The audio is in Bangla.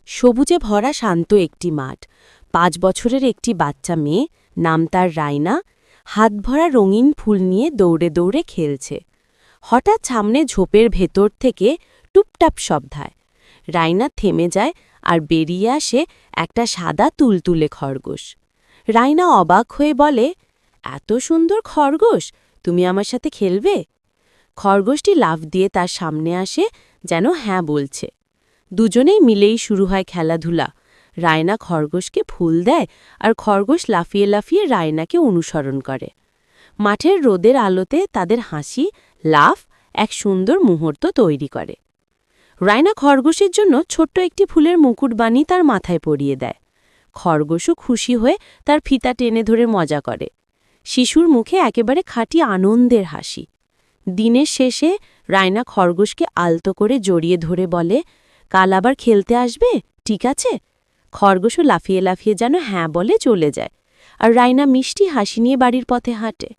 সবুজে ভরা শান্ত একটি মাঠ, ৫ বছরের একটি বাচ্চা মেয়ে, নাম তার রাইনা, হাত ভরা রঙিন ফুল নিয়ে দৌড়ে দৌড়ে খেলছে। হঠাৎ সামনে ঝোপের ভেতর থেকে টুপটাপ শব্দ হয়। রাইনা থেমে যায় আর বেরিয়ে আসে একটা সাদা তুলতুলে খরগোশ। রাইনা অবাক হয়ে বলে, এত সুন্দর খরগোশ, তুমি আমার সাথে খেলবে? খরগোশটি লাফ দিয়ে তার সামনে আসে, যেন হ্যাঁ বলছে। দুজনেই মিলেই শুরু হয় খেলাধুলা। রায়না খরগোশকে ফুল দেয় আর খরগোশ লাফিয়ে লাফিয়ে রায়নাকে অনুসরণ করে। মাঠের রোদের আলোতে তাদের হাসি, লাফ এক সুন্দর মুহূর্ত তৈরি করে। রায়না খরগোশের জন্য ছোট্ট একটি ফুলের মুকুট বানিয়ে তার মাথায় পরিয়ে দেয়। খরগোশও খুশি হয়ে তার ফিতা টেনে ধরে মজা করে। শিশুর মুখে একেবারে খাঁটি আনন্দের হাসি। দিনের শেষে রায়না খরগোশকে আলতো করে জড়িয়ে ধরে বলে, কাল আবার খেলতে আসবে, ঠিক আছে? খরগোশও লাফিয়ে লাফিয়ে যেন হ্যাঁ বলে চলে যায়, আর রায়না মিষ্টি হাসি নিয়ে বাড়ির পথে হাঁটে।